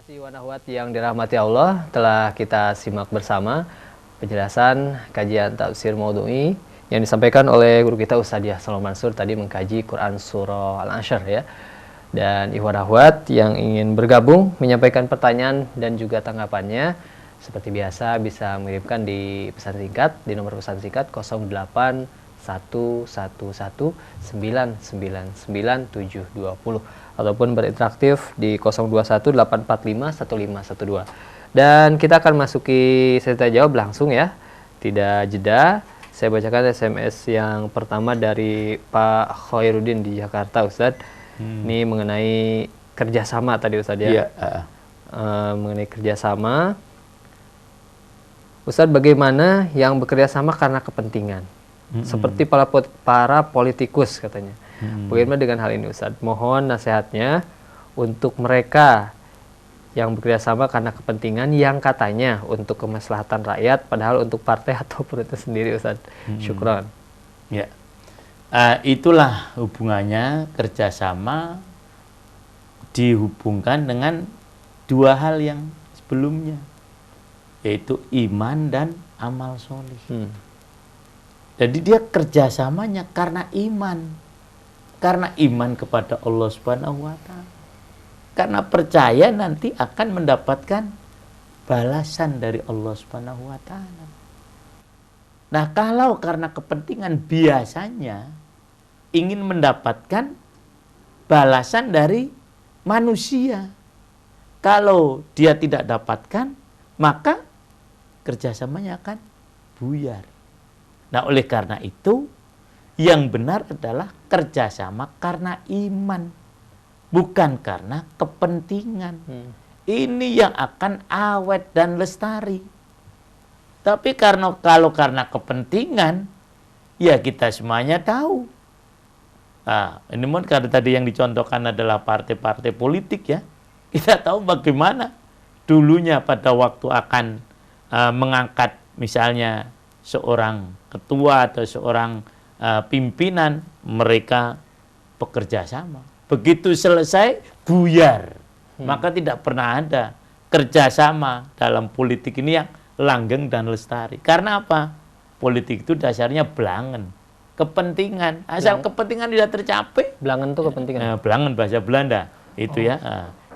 kasih wanahwat yang dirahmati Allah, telah kita simak bersama penjelasan kajian tafsir maudhu'i yang disampaikan oleh guru kita Ustaz Diah Shalom Mansur tadi mengkaji Quran Surah Al-Ansyr ya. Dan ikhwan akhwat yang ingin bergabung menyampaikan pertanyaan dan juga tanggapannya seperti biasa bisa mengirimkan di pesan singkat di nomor pesan singkat 08111999720 ataupun berinteraksi di 0218451512. Dan kita akan masuki sesi tanya jawab langsung ya. Tidak jeda. Saya bacakan SMS yang pertama dari Pak Khairuddin di Jakarta, Ustadz. Ini mengenai kerjasama tadi Ustadz ya. Mengenai kerjasama. Ustadz, bagaimana yang bekerja sama karena kepentingan? Seperti para politikus katanya. Bagaimana dengan hal ini Ustadz? Mohon nasihatnya untuk mereka yang bekerja sama karena kepentingan yang katanya untuk kemaslahatan rakyat, padahal untuk partai ataupun itu sendiri Ustadz. Syukron. Ya, itulah hubungannya kerjasama dihubungkan dengan dua hal yang sebelumnya, yaitu iman dan amal solih. Jadi dia kerjasamanya karena iman. Karena iman kepada Allah Subhanahu wa Ta'ala. Karena percaya nanti akan mendapatkan balasan dari Allah Subhanahu wa Ta'ala. Nah, kalau karena kepentingan biasanya ingin mendapatkan balasan dari manusia. Kalau dia tidak dapatkan, maka kerjasamanya akan buyar. Nah, oleh karena itu, yang benar adalah kerjasama karena iman, bukan karena kepentingan. Ini yang akan awet dan lestari. Tapi kalau karena kepentingan, ya kita semuanya tahu. Nah, ini karena tadi yang dicontohkan adalah partai-partai politik ya. Kita tahu bagaimana dulunya pada waktu akan mengangkat misalnya seorang ketua atau seorang pimpinan, mereka bekerja sama. Begitu selesai, buyar. Maka tidak pernah ada kerjasama dalam politik ini yang langgeng dan lestari. Karena apa? Politik itu dasarnya belangen, kepentingan. Asal kepentingan tidak tercapai. Belangen itu kepentingan. Belangen bahasa Belanda itu ya.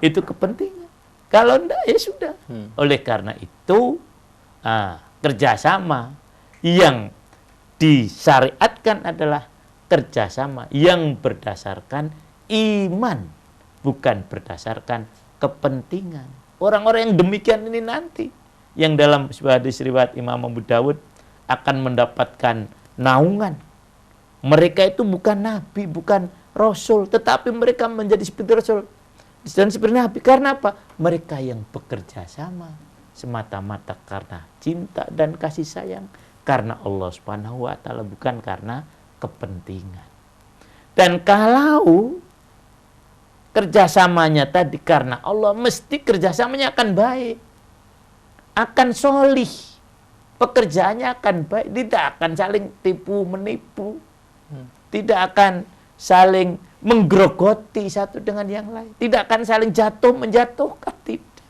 Itu kepentingan. Kalau enggak ya sudah. Oleh karena itu kerjasama yang disyariatkan adalah kerjasama yang berdasarkan iman, bukan berdasarkan kepentingan. Orang-orang yang demikian ini nanti, yang dalam sebuah hadis riwayat Imam Abu Dawud akan mendapatkan naungan. Mereka itu bukan nabi, bukan rasul, tetapi mereka menjadi seperti rasul dan seperti nabi. Karena apa? Mereka yang bekerja sama semata-mata karena cinta dan kasih sayang. Karena Allah Subhanahu wa Ta'ala, bukan karena kepentingan. Dan kalau kerjasamanya tadi karena Allah, mesti kerjasamanya akan baik, akan solih, pekerjaannya akan baik, tidak akan saling tipu menipu, tidak akan saling menggerogoti satu dengan yang lain, tidak akan saling jatuh menjatuhkan, tidak.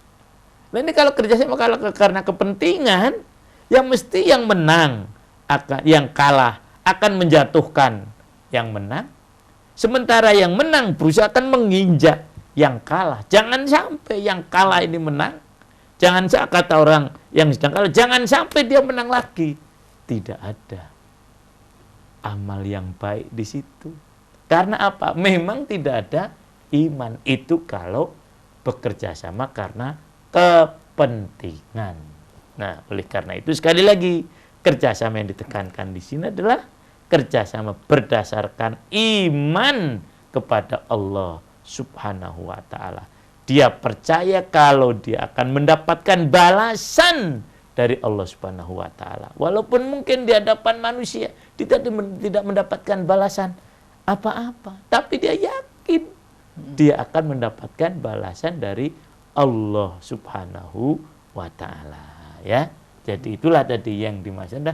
Nah, ini kalau kerjasama karena kepentingan, yang mesti yang menang, yang kalah akan menjatuhkan yang menang. Sementara yang menang berusaha akan menginjak yang kalah. Jangan sampai yang kalah ini menang. Jangan sampai kata orang yang sedang kalah, jangan sampai dia menang lagi. Tidak ada amal yang baik di situ. Karena apa? Memang tidak ada iman. Itu kalau bekerja sama karena kepentingan. Nah, oleh karena itu sekali lagi kerjasama yang ditekankan di sini adalah kerjasama berdasarkan iman kepada Allah Subhanahu wa Ta'ala. Dia percaya kalau dia akan mendapatkan balasan dari Allah Subhanahu wa Ta'ala. Walaupun mungkin di hadapan manusia tidak mendapatkan balasan apa-apa, tapi dia yakin dia akan mendapatkan balasan dari Allah Subhanahu wa Ta'ala. Ya, jadi itulah tadi yang dimaksud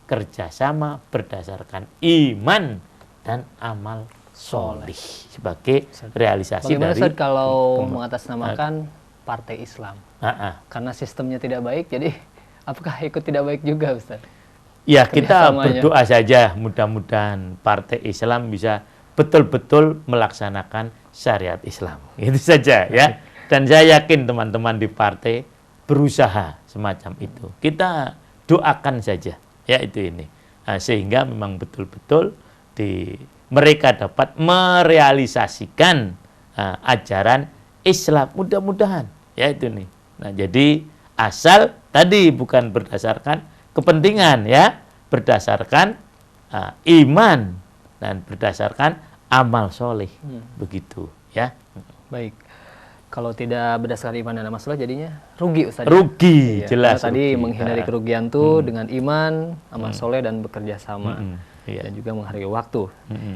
kerjasama berdasarkan iman dan amal solih sebagai realisasi bagaimana dari Ustaz kalau mengatasnamakan partai Islam. Ah. Karena sistemnya tidak baik, jadi apakah ikut tidak baik juga, Ustaz? Ya, kita Kerjasamanya. berdoa saja mudah-mudahan partai Islam bisa betul-betul melaksanakan syariat Islam. Itu saja ya. Dan saya yakin teman-teman di partai berusaha semacam itu. Kita doakan saja ya itu ini. Nah, sehingga memang betul-betul mereka dapat merealisasikan ajaran Islam. Mudah-mudahan ya itu nih. Nah, jadi asal tadi bukan berdasarkan kepentingan ya, berdasarkan iman dan berdasarkan amal soleh, begitu ya. Baik. Kalau tidak berdasarkan iman dan amal soleh jadinya rugi, Ustaz. Rugi, Iya, jelas. karena tadi rugi. menghindari kerugian tuh dengan iman, amal soleh dan bekerja sama. Iya. Dan juga menghargai waktu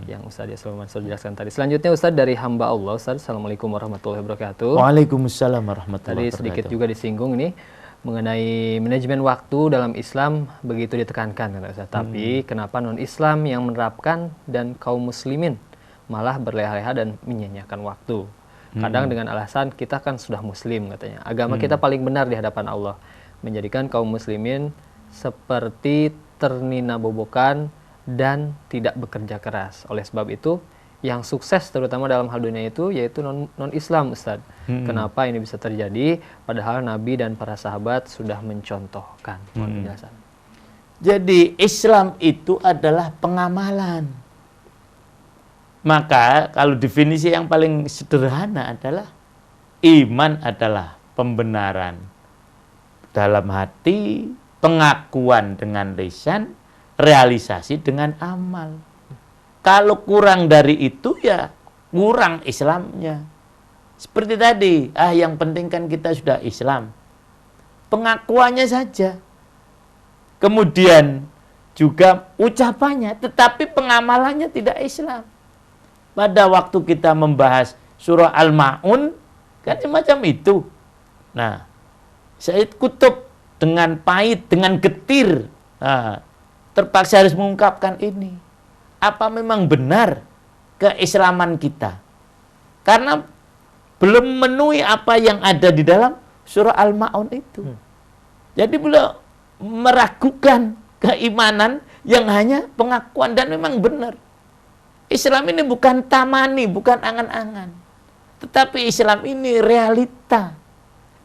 yang Ustaz Sulaiman Mansur jelaskan tadi. Selanjutnya Ustaz dari hamba Allah, Ustaz. Assalamualaikum warahmatullahi wabarakatuh. Waalaikumsalam warahmatullahi Tadi wabarakatuh. sedikit juga disinggung ini mengenai manajemen waktu dalam Islam begitu ditekankan, kata Ustaz. Tapi kenapa non-Islam yang menerapkan dan kaum muslimin malah berleha-leha dan menyia-nyiakan waktu? Kadang dengan alasan kita kan sudah muslim katanya. Agama kita paling benar di hadapan Allah. Menjadikan kaum muslimin seperti ternina bobokan dan tidak bekerja keras. Oleh sebab itu yang sukses terutama dalam hal dunia itu yaitu non-Islam, Ustaz. Kenapa ini bisa terjadi? Padahal Nabi dan para sahabat sudah mencontohkan. Mohon penjelasan. Jadi Islam itu adalah pengamalan. Maka kalau definisi yang paling sederhana adalah iman adalah pembenaran dalam hati, pengakuan dengan lisan, realisasi dengan amal. Kalau kurang dari itu ya kurang Islamnya. Seperti tadi, yang penting kan kita sudah Islam. Pengakuannya saja. Kemudian juga ucapannya, tetapi pengamalannya tidak Islam. Pada waktu kita membahas surah Al-Ma'un, kan semacam itu. Nah, Sayyid Qutb dengan pahit, dengan getir, terpaksa harus mengungkapkan ini. Apa memang benar keislaman kita? Karena belum memenuhi apa yang ada di dalam surah Al-Ma'un itu. Jadi beliau meragukan keimanan yang hanya pengakuan dan memang benar. Islam ini bukan tamani, bukan angan-angan. Tetapi Islam ini realita.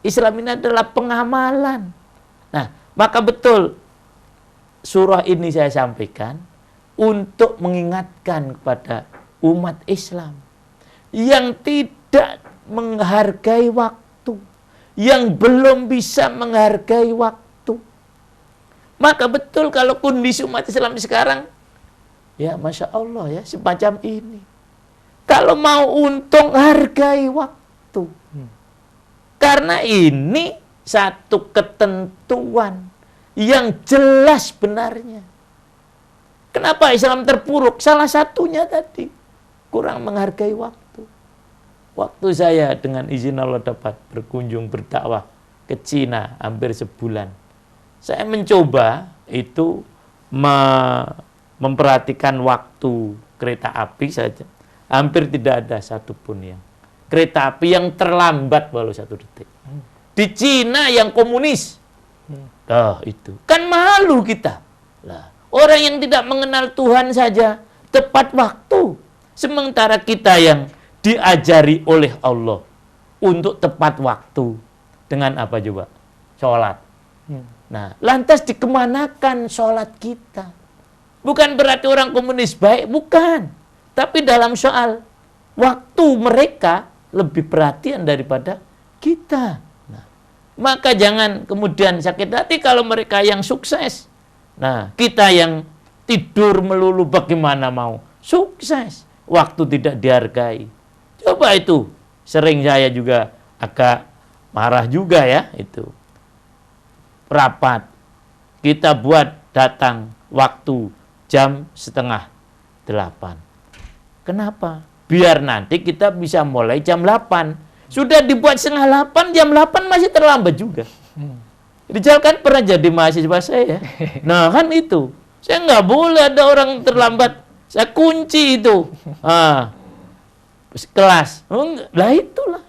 Islam ini adalah pengamalan. Nah, maka betul surah ini saya sampaikan untuk mengingatkan kepada umat Islam yang tidak menghargai waktu, yang belum bisa menghargai waktu. Maka betul kalau kondisi umat Islam sekarang, ya Masya Allah ya, semacam ini. Kalau mau untung, hargai waktu. Karena ini satu ketentuan yang jelas benarnya. Kenapa Islam terpuruk? Salah satunya tadi, kurang menghargai waktu. Waktu saya dengan izin Allah dapat berkunjung berdakwah ke Cina hampir sebulan. Saya mencoba itu memperhatikan waktu kereta api saja. Hampir tidak ada satupun yang kereta api yang terlambat walau 1 detik. Di Cina yang komunis. Itu. Kan malu kita. Lah, orang yang tidak mengenal Tuhan saja tepat waktu. Sementara kita yang diajari oleh Allah untuk tepat waktu. Dengan apa coba? Sholat. Nah, lantas dikemanakan sholat kita? Bukan berarti orang komunis baik, bukan. Tapi dalam soal waktu mereka lebih perhatian daripada kita. Nah, maka jangan kemudian sakit hati kalau mereka yang sukses. Nah, kita yang tidur melulu bagaimana mau sukses? Waktu tidak dihargai. Coba itu, sering saya juga agak marah juga ya itu. Rapat, kita buat datang waktu jam 7:30. Kenapa? Biar nanti kita bisa mulai jam 8. Sudah dibuat 7:30, jam 8 masih terlambat juga. Rijal kan pernah jadi mahasiswa saya. Nah kan itu. Saya nggak boleh ada orang terlambat. Saya kunci itu. Kelas. Lah itulah.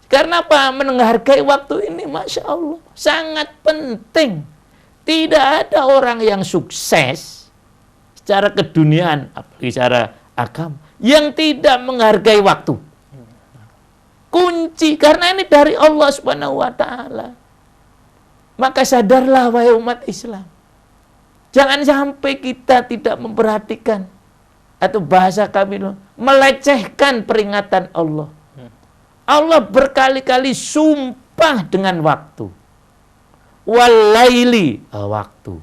Karena apa? Menghargai waktu ini, Masya Allah, sangat penting. Tidak ada orang yang sukses secara keduniaan, apalagi secara agama, yang tidak menghargai waktu. Kunci, karena ini dari Allah Subhanahu wa Ta'ala. Maka sadarlah, wahai umat Islam. Jangan sampai kita tidak memperhatikan, atau bahasa kami melecehkan peringatan Allah. Allah berkali-kali sumpah dengan waktu. Walaili, waktu.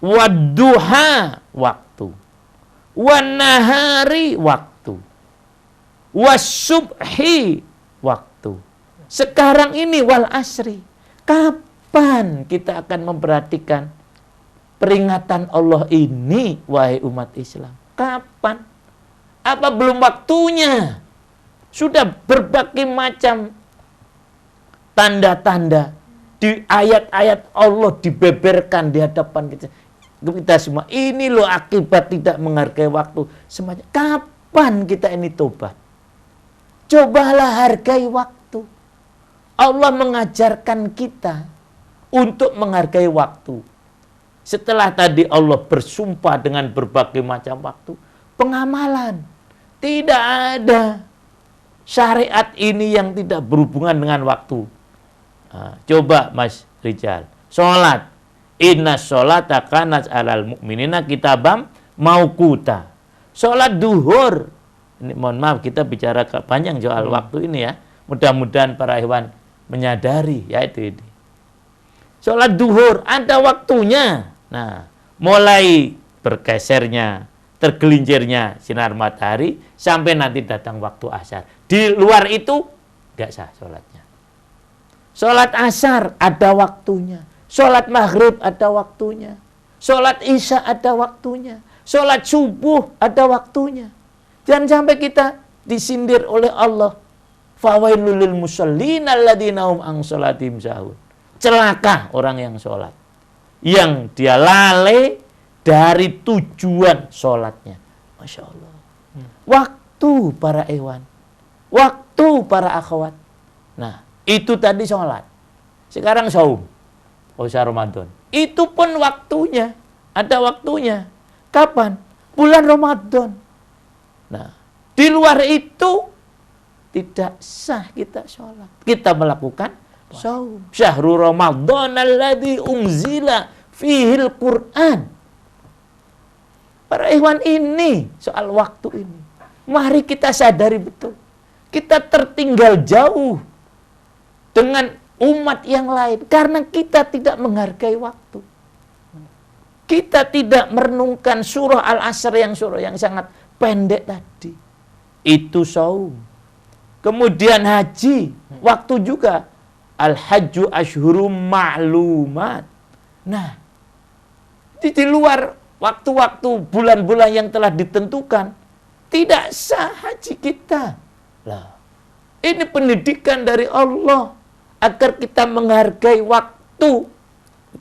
Wadduha, waktu. Wanahari, waktu. Wasubhi, waktu. Sekarang ini wal asri. Kapan kita akan memperhatikan peringatan Allah ini, wahai umat Islam? Kapan? Apa belum waktunya? Sudah berbagai macam tanda-tanda di ayat-ayat Allah dibeberkan di hadapan kita semua. Ini loh akibat tidak menghargai waktu. Semuanya. Kapan kita ini tobat? Cobalah hargai waktu. Allah mengajarkan kita untuk menghargai waktu. Setelah tadi Allah bersumpah dengan berbagai macam waktu, pengamalan. Tidak ada syariat ini yang tidak berhubungan dengan waktu. Nah, coba Mas Rijal, sholat. Inna sholata kanat alal mu'minina kitabam mauquta. Sholat duhur. Ini mohon maaf kita bicara panjang soal waktu ini ya. Mudah-mudahan para ikhwan menyadari ya itu. Sholat duhur ada waktunya. Nah, mulai bergesernya, tergelincirnya sinar matahari sampai nanti datang waktu asar. Di luar itu tidak sah sholatnya. Sholat asar ada waktunya. Sholat maghrib ada waktunya. Sholat isya ada waktunya. Sholat subuh ada waktunya. Jangan sampai kita disindir oleh Allah. Fawailul lil musallin alladzina hum an sholatihim sahun. Celaka orang yang sholat. Yang dia lalai dari tujuan sholatnya. Masya Allah. Waktu para ikhwan. Waktu para akhwat. Nah, itu tadi sholat. Sekarang saum. Puasa Ramadan. Itu pun waktunya. Ada waktunya. Kapan? Bulan Ramadan. Nah, di luar itu tidak sah kita sholat. Kita melakukan saum. Syahrul Ramadan alladzi unzila fihil Qur'an. Para ikhwan ini soal waktu ini. Mari kita sadari betul. Kita tertinggal jauh dengan umat yang lain karena kita tidak menghargai waktu. Kita tidak merenungkan surah Al-Asr yang sangat pendek tadi. Itu saum. Kemudian haji, waktu juga. Al-hajju ashhurum ma'lumat. Nah, di luar waktu-waktu bulan-bulan yang telah ditentukan, tidak sah haji kita. Lah, ini pendidikan dari Allah agar kita menghargai waktu.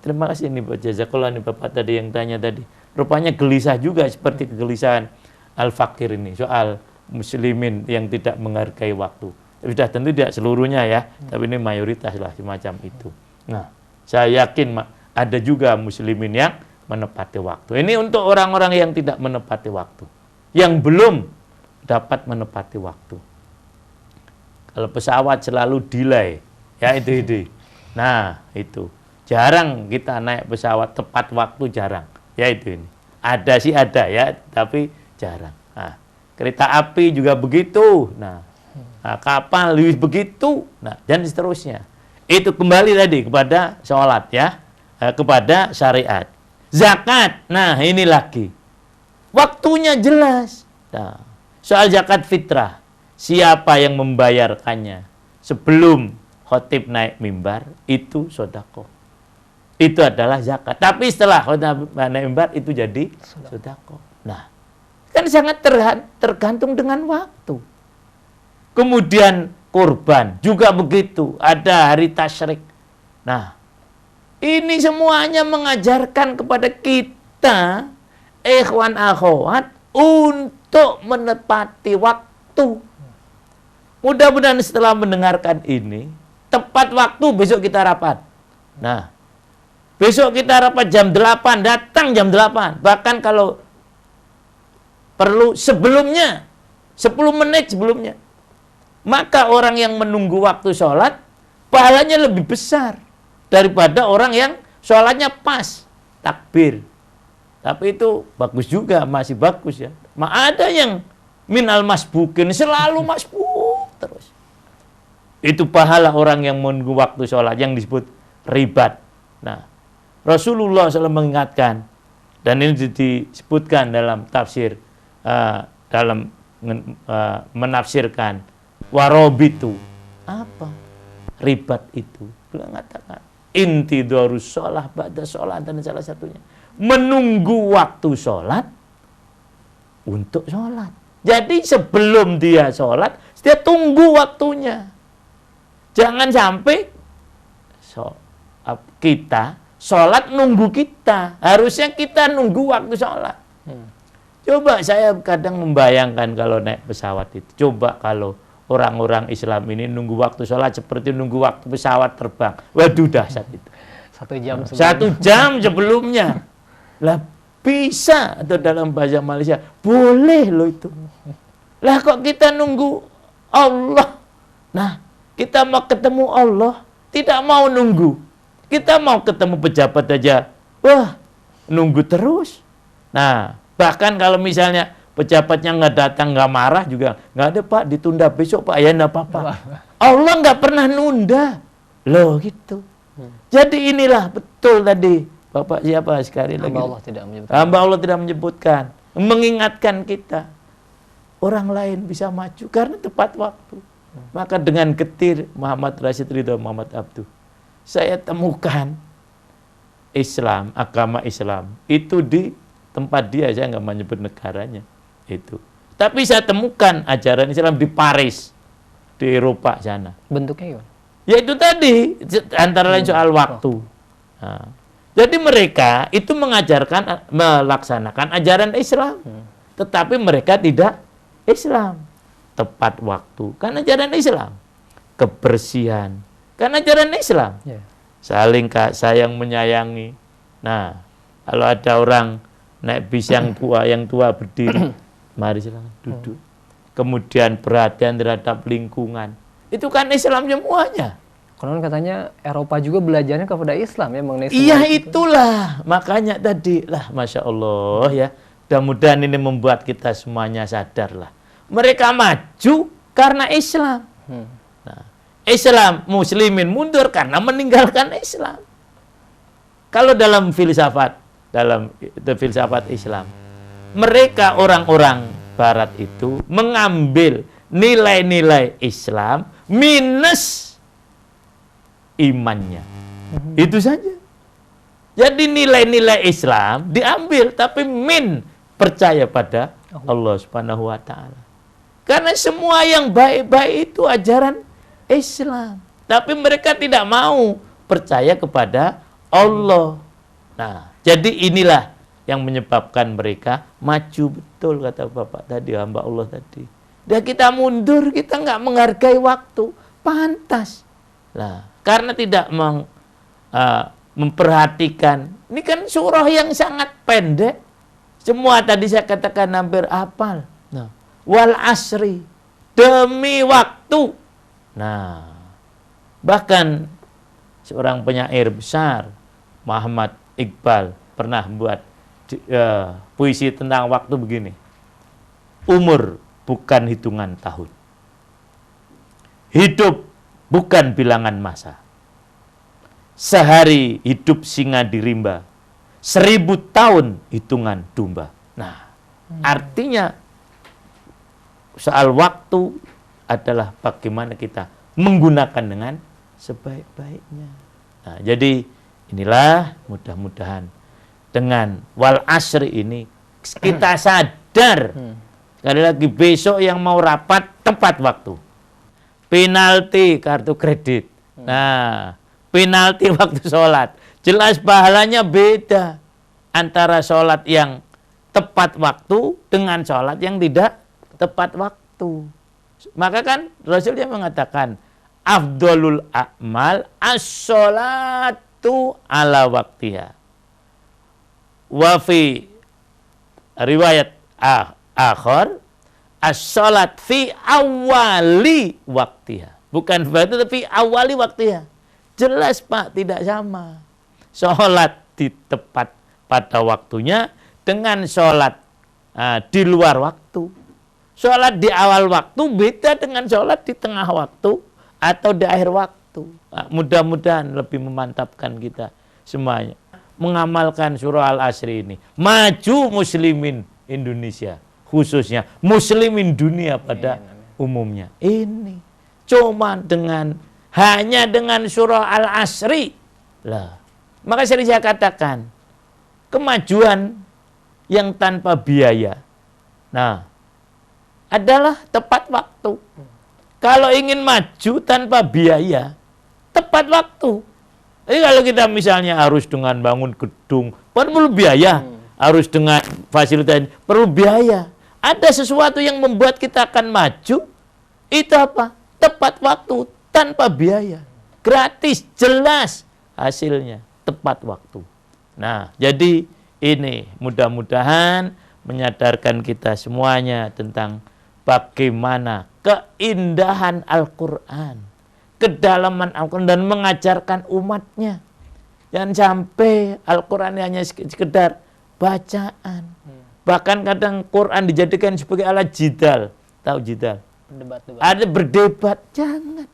Terima kasih nih Pak Jazakallah nih Bapak tadi yang tanya tadi. Rupanya gelisah juga seperti kegelisahan Al-Fakir ini soal muslimin yang tidak menghargai waktu. Sudah tentu tidak seluruhnya ya, tapi ini mayoritas lah semacam itu. Nah, saya yakin ada juga muslimin yang menepati waktu. Ini untuk orang-orang yang tidak menepati waktu, yang belum dapat menepati waktu. Kalau pesawat selalu delay, ya itu. Nah, itu. Jarang kita naik pesawat tepat waktu, jarang. Ya itu ini. Ada sih ada ya, tapi jarang. Nah, kereta api juga begitu. Nah, kapal lebih begitu. Nah, dan seterusnya. Itu kembali tadi kepada sholat ya, kepada syariat. Zakat, nah ini lagi. Waktunya jelas. Nah, soal zakat fitrah. Siapa yang membayarkannya sebelum khotib naik mimbar, itu sedekah. Itu adalah zakat. Tapi setelah khotib naik mimbar, itu jadi sedekah. Nah, kan sangat tergantung dengan waktu. Kemudian kurban, juga begitu. Ada hari tasyrik. Nah, ini semuanya mengajarkan kepada kita, ikhwan akhwat, untuk menepati waktu. Mudah-mudahan setelah mendengarkan ini, tepat waktu besok kita rapat. Nah, besok kita rapat jam 8, datang jam 8. Bahkan kalau perlu sebelumnya, 10 menit sebelumnya. Maka orang yang menunggu waktu sholat, pahalanya lebih besar daripada orang yang sholatnya pas, takbir. Tapi itu bagus juga, masih bagus ya. Ada yang minal masbukin, selalu masbuk terus. Itu pahala orang yang menunggu waktu sholat yang disebut ribat. Nah, Rasulullah SAW mengingatkan, dan ini disebutkan dalam tafsir, dalam menafsirkan warobitu. Apa? Ribat itu. Beliau mengatakan, intidharus sholah ba'da sholat, dan salah satunya menunggu waktu sholat untuk sholat. Jadi sebelum dia sholat, dia tunggu waktunya. Jangan sampai kita sholat nunggu kita. Harusnya kita nunggu waktu sholat. Coba saya kadang membayangkan kalau naik pesawat itu. Coba kalau orang-orang Islam ini nunggu waktu sholat seperti nunggu waktu pesawat terbang. Waduh, dahsyat itu. 1 jam sebelumnya. 1 jam sebelumnya. Lah bisa, atau dalam bahasa Malaysia, boleh loh itu. Lah kok kita nunggu Allah? Nah, kita mau ketemu Allah, tidak mau nunggu. Kita mau ketemu pejabat aja, wah, nunggu terus. Nah, bahkan kalau misalnya pejabatnya nggak datang, nggak marah juga, nggak ada Pak, ditunda besok Pak, ya nggak apa-apa. Allah nggak pernah nunda, loh gitu. Jadi inilah betul tadi. Bapak siapa sekali lagi? Hamba Allah tidak menyebutkan. Hamba Allah tidak menyebutkan. Mengingatkan kita. Orang lain bisa maju karena tepat waktu. Maka dengan getir Muhammad Rashid Ridho Muhammad Abduh, saya temukan Islam, agama Islam itu di tempat dia, saya nggak menyebut negaranya itu. Tapi saya temukan ajaran Islam di Paris, di Eropa sana. Bentuknya gimana? Ya itu tadi, antara lain soal waktu. Nah, jadi mereka itu mengajarkan, melaksanakan ajaran Islam. Tetapi mereka tidak Islam. Tepat waktu, kan ajaran Islam. Kebersihan, kan ajaran Islam. Saling sayang menyayangi. Nah, kalau ada orang naik bis yang tua berdiri, mari silakan duduk. Kemudian perhatian terhadap lingkungan. Itu kan Islam semuanya. Konon katanya Eropa juga belajarnya kepada Islam ya mengenai Iya itulah, makanya tadi lah, Masya Allah ya. Mudah-mudahan ini membuat kita semuanya sadar lah. Mereka maju karena Islam. Nah, Islam, muslimin mundur karena meninggalkan Islam. Kalau dalam filsafat Islam, mereka orang-orang Barat itu mengambil nilai-nilai Islam minus imannya. Itu saja. Jadi nilai-nilai Islam diambil tapi percaya pada Allah Subhanahu wa taala. Karena semua yang baik-baik itu ajaran Islam. Tapi mereka tidak mau percaya kepada Allah. Nah, jadi inilah yang menyebabkan mereka maju, betul kata Bapak tadi, hamba Allah tadi. Dan kita mundur, kita nggak menghargai waktu. Pantas. Nah, karena tidak memperhatikan. Ini kan surah yang sangat pendek. Semua tadi saya katakan hampir hafal. Nah, wal asri, demi waktu. Nah, bahkan seorang penyair besar, Muhammad Iqbal, pernah buat puisi tentang waktu begini. Umur bukan hitungan tahun. Hidup bukan bilangan masa. Sehari hidup singa di rimba, 1000 tahun hitungan domba. Nah, artinya soal waktu adalah bagaimana kita menggunakan dengan sebaik-baiknya. Nah, jadi inilah mudah-mudahan dengan wal asri ini kita sadar. Sekali lagi, besok yang mau rapat tepat waktu. Penalti kartu kredit. Nah, penalti waktu sholat. Jelas pahalanya beda antara sholat yang tepat waktu dengan sholat yang tidak tepat waktu. Maka kan Rasulnya mengatakan afdolul a'mal as-sholatu ala waktiha. Wa fi riwayat akhar as-sholat fi awali waktiha. Bukan berarti tapi awali waktiha. Jelas Pak, tidak sama. Sholat di tepat pada waktunya dengan sholat di luar waktu. Sholat di awal waktu beda dengan sholat di tengah waktu atau di akhir waktu. Mudah-mudahan lebih memantapkan kita semuanya mengamalkan surah Al-Asr ini. Maju muslimin Indonesia, khususnya muslimin dunia pada umumnya. Ini cuma hanya dengan surah Al-Asri lah. Maka sering saya katakan, kemajuan yang tanpa biaya, adalah tepat waktu. Kalau ingin maju tanpa biaya, tepat waktu. Jadi kalau kita misalnya harus dengan bangun gedung, perlu biaya. Harus dengan fasilitas, perlu biaya. Ada sesuatu yang membuat kita akan maju, itu apa? Tepat waktu, tanpa biaya. Gratis, jelas hasilnya, tepat waktu. Nah, jadi ini mudah-mudahan menyadarkan kita semuanya tentang bagaimana keindahan Al-Quran, kedalaman Al-Quran, dan mengajarkan umatnya. Jangan sampai Al-Quran hanya sekedar bacaan. Bahkan kadang Quran dijadikan sebagai alat jidal. Tahu jidal? Berdebat-debat. Ada berdebat. Jangan.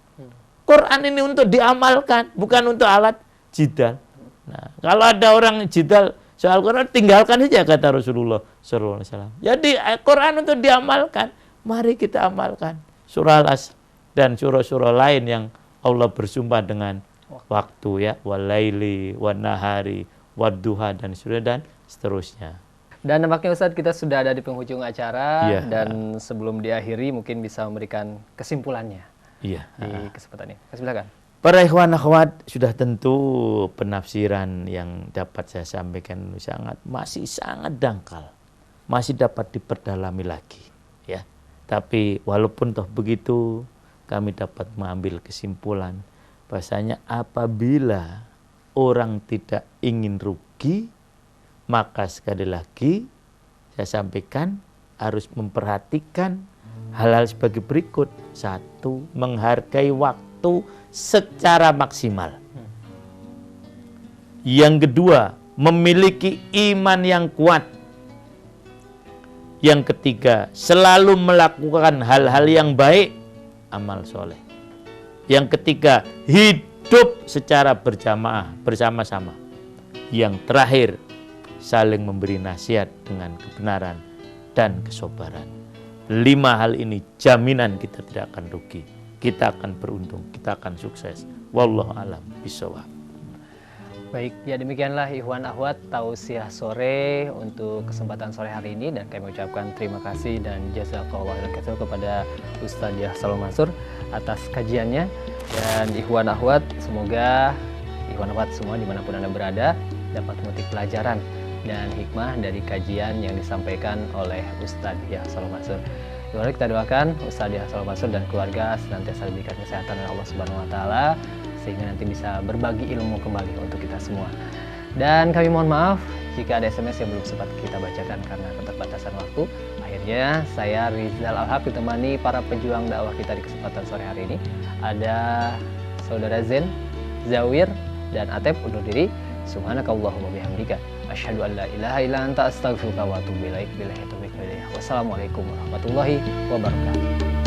Quran ini untuk diamalkan, bukan untuk alat jidal. Nah, kalau ada orang jidal soal Quran, tinggalkan saja, kata Rasulullah SAW. Jadi Quran untuk diamalkan. Mari kita amalkan surah Al-Asr dan surah-surah lain yang Allah bersumpah dengan waktu, ya, walaili, wanahari, wadduha, dan seterusnya. Dan nampaknya Ustadz kita sudah ada di penghujung acara, dan sebelum diakhiri mungkin bisa memberikan kesimpulannya di kesempatan ini. Silakan. Para ikhwan akhwat, sudah tentu penafsiran yang dapat saya sampaikan masih sangat dangkal, masih dapat diperdalami lagi, ya. Tapi walaupun toh begitu, kami dapat mengambil kesimpulan bahasanya apabila orang tidak ingin rugi, maka sekali lagi saya sampaikan harus memperhatikan hal-hal sebagai berikut. Satu, menghargai waktu secara maksimal. Yang kedua, memiliki iman yang kuat. Yang ketiga, selalu melakukan hal-hal yang baik, amal soleh. Yang ketiga, hidup secara berjamaah, bersama-sama. Yang terakhir, saling memberi nasihat dengan kebenaran dan kesabaran. 5 hal ini jaminan kita tidak akan rugi. Kita akan beruntung, kita akan sukses. Wallahu a'lam bishawab. Baik, ya demikianlah ikhwan akhwat tausiah sore untuk kesempatan sore hari ini, dan kami ucapkan terima kasih dan jazakallahu khairan kepada Ustaz Diah Shalom Mansur atas kajiannya. Dan ikhwan akhwat, semoga ikhwan akhwat semua dimanapun Anda berada dapat memetik pelajaran dan hikmah dari kajian yang disampaikan oleh Ustaz Diah Shalom Mansur. Mari kita doakan Ustaz Diah Shalom Mansur dan keluarga senantiasa diberikan kesehatan oleh Allah Subhanahu wa taala, sehingga nanti bisa berbagi ilmu kembali untuk kita semua. Dan kami mohon maaf jika ada SMS yang belum sempat kita bacakan karena keterbatasan waktu. Akhirnya saya Rizal Alhaq ditemani para pejuang dakwah kita di kesempatan sore hari ini. Ada Saudara Zen, Zawir, dan Atep undur diri. Subhanakallahumma bihamdika asyhadu an la ilaha illa anta astaghfiruka wa atubu ilaik. Billahi taufiq wal hidayah. Wassalamualaikum warahmatullahi wabarakatuh.